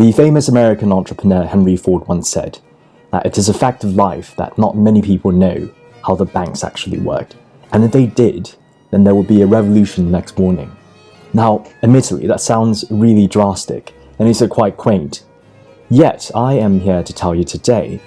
The famous American entrepreneur Henry Ford once said that it is a fact of life that not many people know how the banks actually worked. And if they did, then there would be a revolution the next morning. Now, admittedly, that sounds really drastic and also quite quaint. Yet, I am here to tell you today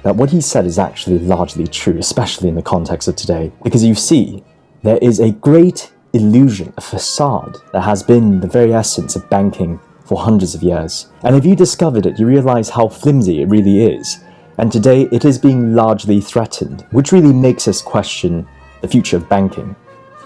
that what he said is actually largely true, especially in the context of today. Because you see, there is a great illusion, a facade, that has been the very essence of banking for hundreds of years. And if you discovered it, you realize how flimsy it really is. And today, it is being largely threatened, which really makes us question the future of banking.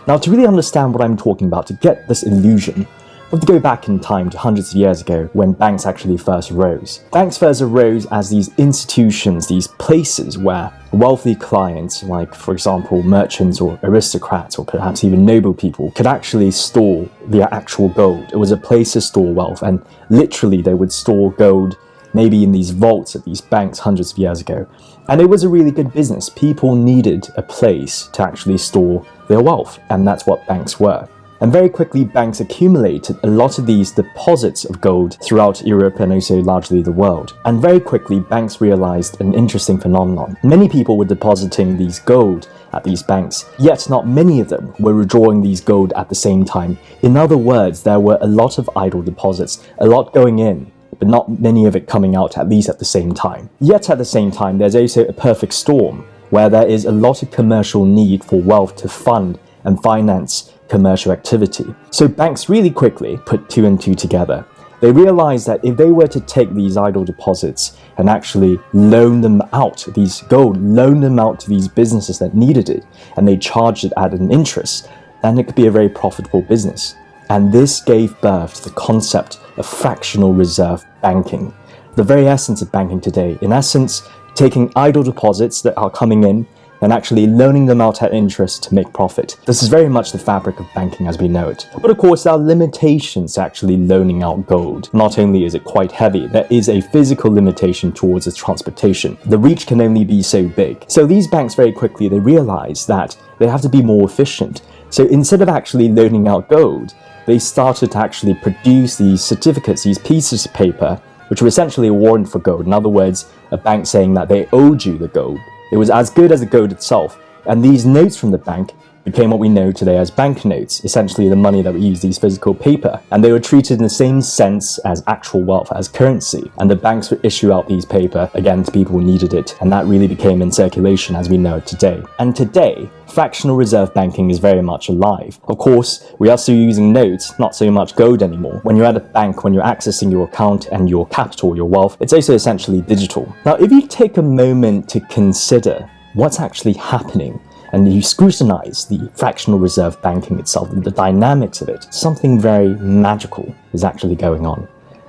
Now, to really understand what I'm talking about, to get this illusion, we have to go back in time to hundreds of years ago when banks actually first arose. Banks first arose as these institutions, these places where wealthy clients, like for example merchants or aristocrats or perhaps even noble people, could actually store their actual gold. It was a place to store wealth, and literally they would store gold maybe in these vaults at these banks hundreds of years ago. And it was a really good business. People needed a place to actually store their wealth, and that's what banks were. And very quickly, banks accumulated a lot of these deposits of gold throughout Europe and also largely the world. And very quickly, banks realized an interesting phenomenon. Many people were depositing these gold at these banks, yet not many of them were withdrawing these gold at the same time. In other words, there were a lot of idle deposits, a lot going in, but not many of it coming out, at least at the same time. Yet at the same time, there's also a perfect storm, where there is a lot of commercial need for wealth to fund and finance commercial activity. So banks really quickly put two and two together. They realized that if they were to take these idle deposits and actually loan them out, these gold, loan them out to these businesses that needed it, and they charged it at an interest, then it could be a very profitable business. And this gave birth to the concept of fractional reserve banking, the very essence of banking today. In essence, taking idle deposits that are coming in and actually loaning them out at interest to make profit. This is very much the fabric of banking as we know it. But of course, there are limitations to actually loaning out gold. Not only is it quite heavy, there is a physical limitation towards its transportation. The reach can only be so big. So these banks very quickly, they realize that they have to be more efficient. So instead of actually loaning out gold, they started to actually produce these certificates, these pieces of paper, which were essentially a warrant for gold. In other words, a bank saying that they owed you the gold. It was as good as the gold itself, and these notes from the bank became what we know today as banknotes, essentially the money that we use, these physical paper, and they were treated in the same sense as actual wealth, as currency, and the banks would issue out these paper, again, to people who needed it, and that really became in circulation as we know it today. And today, fractional reserve banking is very much alive. Of course, we are still using notes, not so much gold anymore. When you're at a bank, when you're accessing your account and your capital, your wealth, it's also essentially digital. Now, if you take a moment to consider what's actually happening, and you scrutinize the fractional reserve banking itself and the dynamics of it, something very magical is actually going on.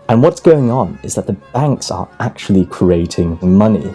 And what's going on is that the banks are actually creating money,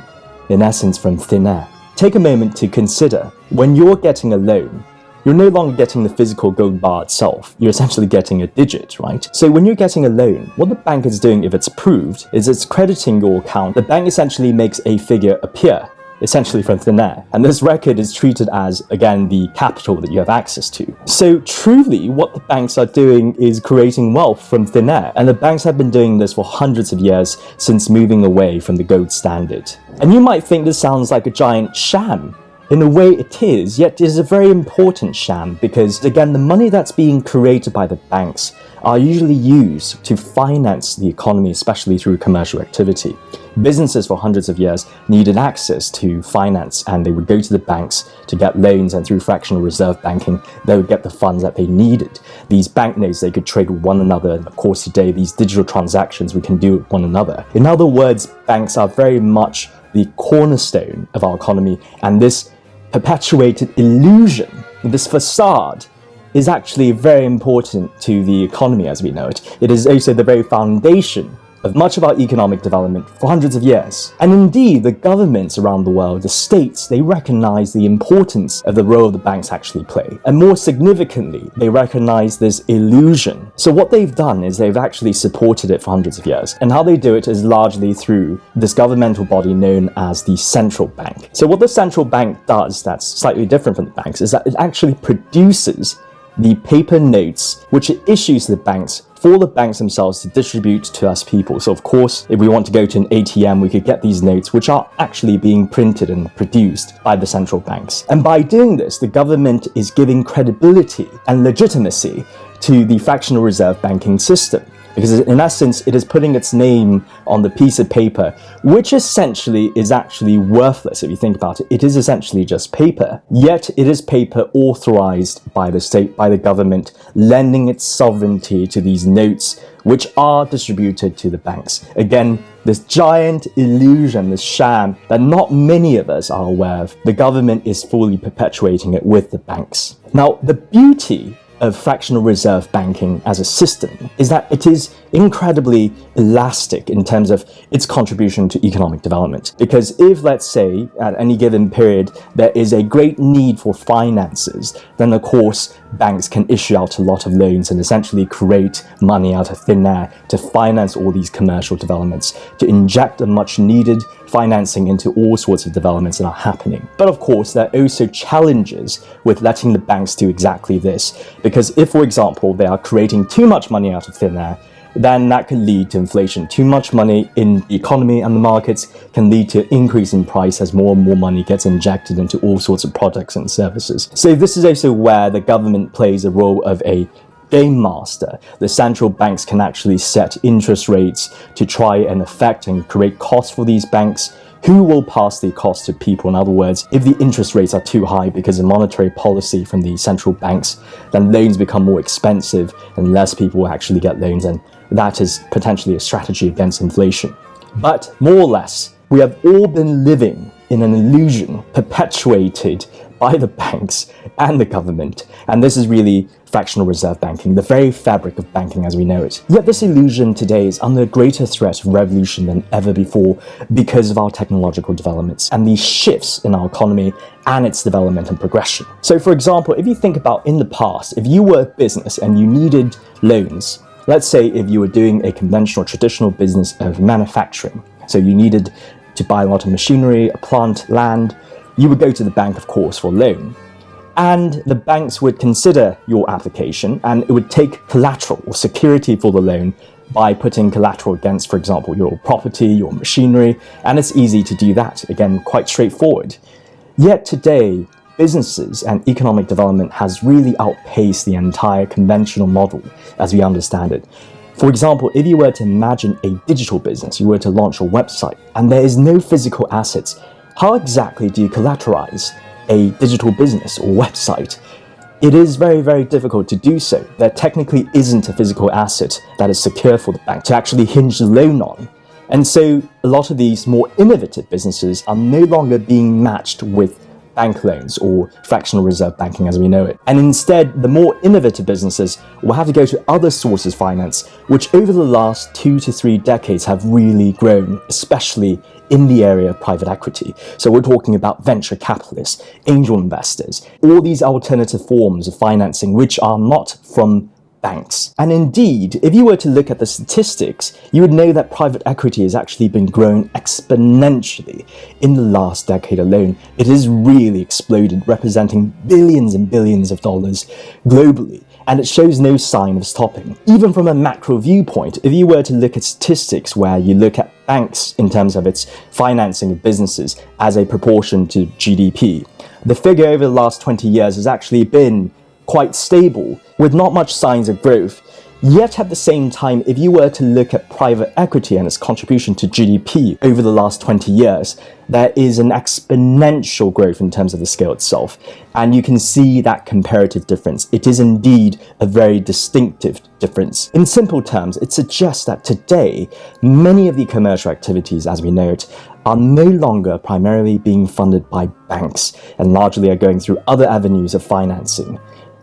in essence, from thin air. Take a moment to consider, when you're getting a loan, you're no longer getting the physical gold bar itself, you're essentially getting a digit, right? So when you're getting a loan, what the bank is doing, if it's approved, is it's crediting your account. The bank essentially makes a figure appear, essentially from thin air. And this record is treated as, again, the capital that you have access to. So truly, what the banks are doing is creating wealth from thin air. And the banks have been doing this for hundreds of years since moving away from the gold standard. And you might think this sounds like a giant sham. In a way it is, yet it is a very important sham because, again, the money that's being created by the banks are usually used to finance the economy, especially through commercial activity. Businesses for hundreds of years needed access to finance, and they would go to the banks to get loans, and through fractional reserve banking, they would get the funds that they needed. These banknotes, they could trade with one another, and of course today, these digital transactions we can do with one another. In other words, banks are very much the cornerstone of our economy, and this perpetuated illusion, this facade, is actually very important to the economy as we know it. It is also the very foundation of much of our economic development for hundreds of years. And indeed, the governments around the world, the states, they recognize the importance of the role the banks actually play. And more significantly, they recognize this illusion. So what they've done is they've actually supported it for hundreds of years. And how they do it is largely through this governmental body known as the central bank. So what the central bank does that's slightly different from the banks is that it actually produces the paper notes which it issues to the banks for the banks themselves to distribute to us people. So of course, if we want to go to an ATM, we could get these notes which are actually being printed and produced by the central banks. And by doing this, the government is giving credibility and legitimacy to the fractional reserve banking system. Because in essence, it is putting its name on the piece of paper, which essentially is actually worthless if you think about it. It is essentially just paper. Yet it is paper authorized by the state, by the government, lending its sovereignty to these notes, which are distributed to the banks. Again, this giant illusion, this sham that not many of us are aware of, the government is fully perpetuating it with the banks. Now, the beauty of fractional reserve banking as a system is that it is incredibly elastic in terms of its contribution to economic development. Because if, let's say, at any given period, there is a great need for finances, then of course, banks can issue out a lot of loans and essentially create money out of thin air to finance all these commercial developments, to inject a much needed financing into all sorts of developments that are happening. But of course, there are also challenges with letting the banks do exactly this. Because if, for example, they are creating too much money out of thin air, then that could lead to inflation. Too much money in the economy and the markets can lead to increase in price as more and more money gets injected into all sorts of products and services. So this is also where the government plays a role of a game master. The central banks can actually set interest rates to try and affect and create costs for these banks. Who will pass the cost to people? In other words, if the interest rates are too high because of monetary policy from the central banks, then loans become more expensive and less people will actually get loans, and that is potentially a strategy against inflation. But more or less, we have all been living in an illusion perpetuated by the banks and the government, and this is really fractional reserve banking, the very fabric of banking as we know it. Yet this illusion today is under a greater threat of revolution than ever before because of our technological developments and these shifts in our economy and its development and progression. So for example, if you think about in the past, if you were a business and you needed loans, let's say if you were doing a conventional traditional business of manufacturing, so you needed to buy a lot of machinery, a plant, land, you would go to the bank, of course, for a loan. And the banks would consider your application and it would take collateral or security for the loan by putting collateral against, for example, your property, your machinery, and it's easy to do that. Again, quite straightforward. Yet today, businesses and economic development has really outpaced the entire conventional model as we understand it. For example, if you were to imagine a digital business, you were to launch a website, and there is no physical assets, how exactly do you collateralize a digital business or website? It is very, very difficult to do so. There technically isn't a physical asset that is secure for the bank to actually hinge the loan on. And so a lot of these more innovative businesses are no longer being matched with bank loans or fractional reserve banking as we know it. And instead, the more innovative businesses will have to go to other sources of finance, which over the last 2 to 3 decades have really grown, especially in the area of private equity. So we're talking about venture capitalists, angel investors, all these alternative forms of financing which are not from banks. And indeed, if you were to look at the statistics, you would know that private equity has actually been growing exponentially in the last decade alone. It has really exploded, representing billions and billions of dollars globally. And it shows no sign of stopping. Even from a macro viewpoint, if you were to look at statistics where you look at banks in terms of its financing of businesses as a proportion to GDP, the figure over the last 20 years has actually been quite stable, with not much signs of growth. Yet at the same time, if you were to look at private equity and its contribution to GDP over the last 20 years, there is an exponential growth in terms of the scale itself. And you can see that comparative difference. It is indeed a very distinctive difference. In simple terms, it suggests that today, many of the commercial activities as we know it are no longer primarily being funded by banks and largely are going through other avenues of financing,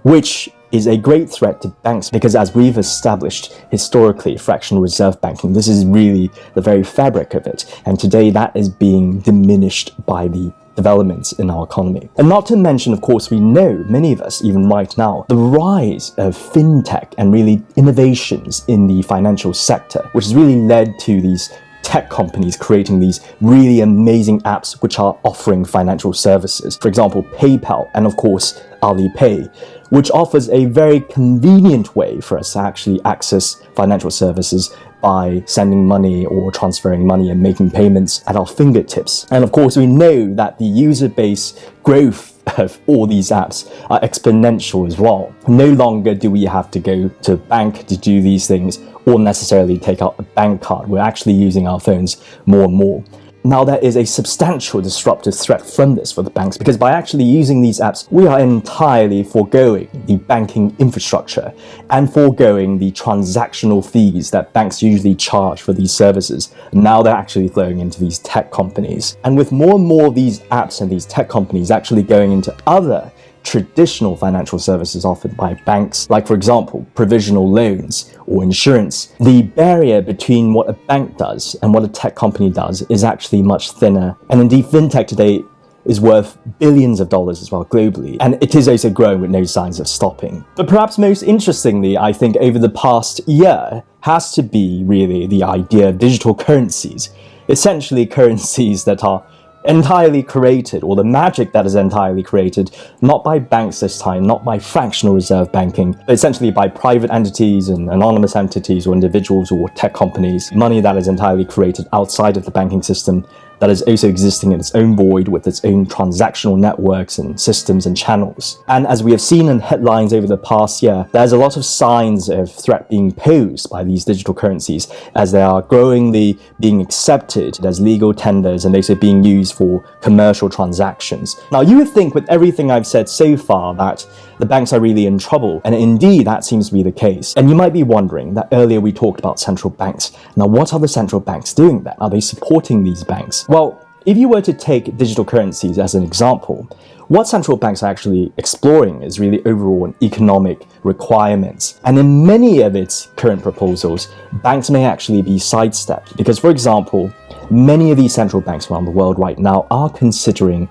which is a great threat to banks because, as we've established historically, fractional reserve banking, this is really the very fabric of it. And today that is being diminished by the developments in our economy. And not to mention, of course, we know, many of us, even right now, the rise of fintech and really innovations in the financial sector, which has really led to these tech companies creating these really amazing apps which are offering financial services. For example, PayPal and of course Alipay, which offers a very convenient way for us to actually access financial services by sending money or transferring money and making payments at our fingertips. And of course, we know that the user base growth of all these apps are exponential as well. No longer do we have to go to a bank to do these things or necessarily take out a bank card. We're actually using our phones more and more. Now, there is a substantial disruptive threat from this for the banks, because by actually using these apps, we are entirely foregoing the banking infrastructure and foregoing the transactional fees that banks usually charge for these services. Now they're actually flowing into these tech companies. And with more and more of these apps and these tech companies actually going into other traditional financial services offered by banks, like for example, provisional loans or insurance, the barrier between what a bank does and what a tech company does is actually much thinner. And indeed, fintech today is worth billions of dollars as well globally, and it is also growing with no signs of stopping. But perhaps most interestingly, I think over the past year has to be really the idea of digital currencies, essentially currencies that are entirely created, or the magic that is entirely created, not by banks this time, not by fractional reserve banking, but essentially by private entities and anonymous entities or individuals or tech companies, money that is entirely created outside of the banking system, that is also existing in its own void with its own transactional networks and systems and channels. And as we have seen in headlines over the past year, there's a lot of signs of threat being posed by these digital currencies as they are growingly being accepted as legal tenders and also being used for commercial transactions. Now, you would think with everything I've said so far that the banks are really in trouble, and indeed that seems to be the case. And you might be wondering that earlier we talked about central banks. Now, what are the central banks doing then? Are they supporting these banks? Well, if you were to take digital currencies as an example, what central banks are actually exploring is really overall economic requirements. And in many of its current proposals, banks may actually be sidestepped because, for example, many of these central banks around the world right now are considering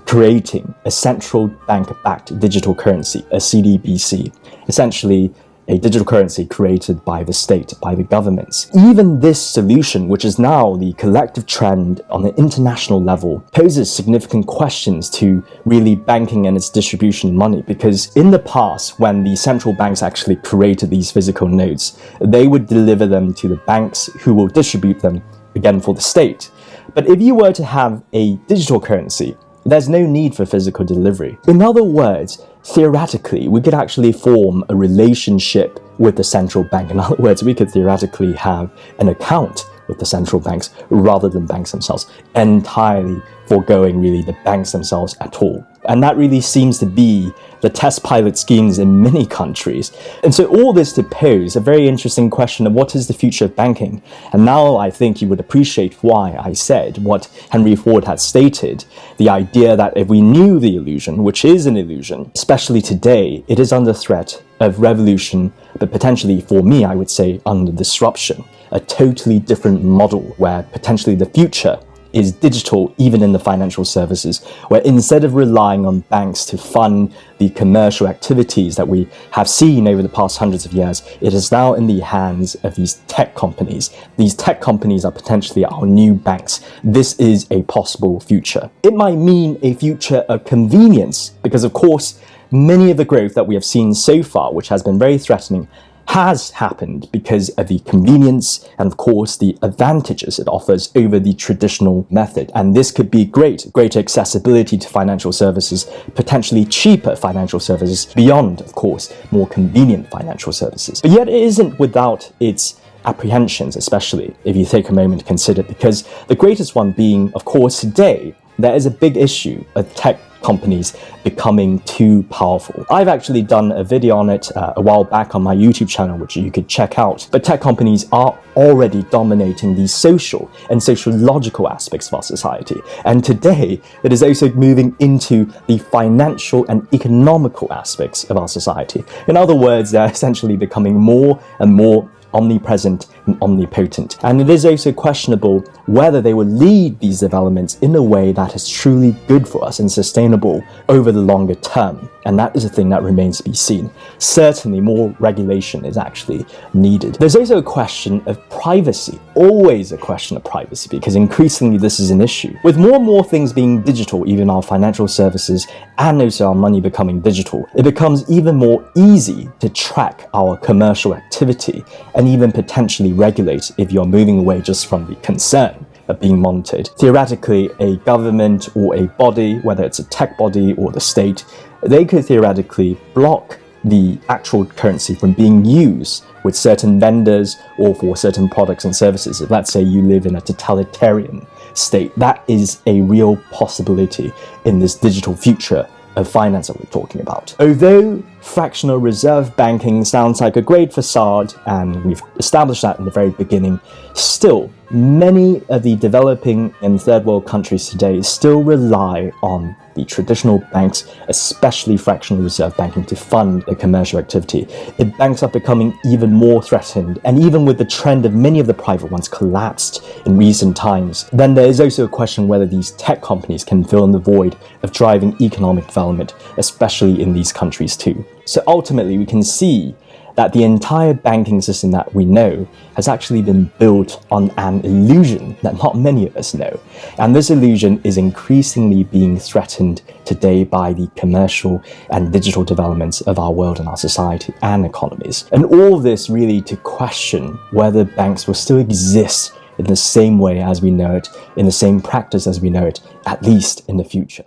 creating a central bank-backed digital currency, a CDBC, essentially a digital currency created by the state, by the governments. Even this solution, which is now the collective trend on the international level, poses significant questions to really banking and its distribution of money, because in the past, when the central banks actually created these physical notes, they would deliver them to the banks who will distribute them, again, for the state. But if you were to have a digital currency, there's no need for physical delivery. In other words, theoretically, we could actually form a relationship with the central bank. In other words, we could theoretically have an account with the central banks rather than banks themselves, entirely foregoing really the banks themselves at all. And that really seems to be the test pilot schemes in many countries. And so all this to pose a very interesting question of what is the future of banking. And now I think you would appreciate why I said what Henry Ford had stated, the idea that if we knew the illusion, which is an illusion, especially today, it is under threat of revolution, but potentially for me, I would say under disruption, a totally different model where potentially the future is digital, even in the financial services, where instead of relying on banks to fund the commercial activities that we have seen over the past hundreds of years, it is now in the hands of these tech companies. These tech companies are potentially our new banks. This is a possible future. It might mean a future of convenience, because of course, many of the growth that we have seen so far, which has been very threatening, has happened because of the convenience and of course the advantages it offers over the traditional method. And this could be greater accessibility to financial services, potentially cheaper financial services, beyond of course more convenient financial services. But yet it isn't without its apprehensions, especially if you take a moment to consider, because the greatest one being, of course, today there is a big issue of tech companies becoming too powerful. I've actually done a video on it a while back on my YouTube channel, which you could check out. But tech companies are already dominating the social and sociological aspects of our society. And today, it is also moving into the financial and economical aspects of our society. In other words, they're essentially becoming more and more omnipresent and omnipotent. And it is also questionable whether they will lead these developments in a way that is truly good for us and sustainable over the longer term. And that is a thing that remains to be seen. Certainly more regulation is actually needed. There's also a question of privacy, always a question of privacy, because increasingly this is an issue. With more and more things being digital, even our financial services and also our money becoming digital, it becomes even more easy to track our commercial activity and even potentially regulate if you're moving away just from the concern of being monitored. Theoretically, a government or a body, whether it's a tech body or the state, they could theoretically block the actual currency from being used with certain vendors or for certain products and services. If let's say you live in a totalitarian state, that is a real possibility in this digital future of finance that we're talking about. Although fractional reserve banking sounds like a great facade, and we've established that in the very beginning, still, many of the developing and third world countries today still rely on the traditional banks, especially fractional reserve banking, to fund their commercial activity. If banks are becoming even more threatened, and even with the trend of many of the private ones collapsed in recent times, then there is also a question whether these tech companies can fill in the void of driving economic development, especially in these countries too. So ultimately, we can see that the entire banking system that we know has actually been built on an illusion that not many of us know. And this illusion is increasingly being threatened today by the commercial and digital developments of our world and our society and economies. And all this really to question whether banks will still exist in the same way as we know it, in the same practice as we know it, at least in the future.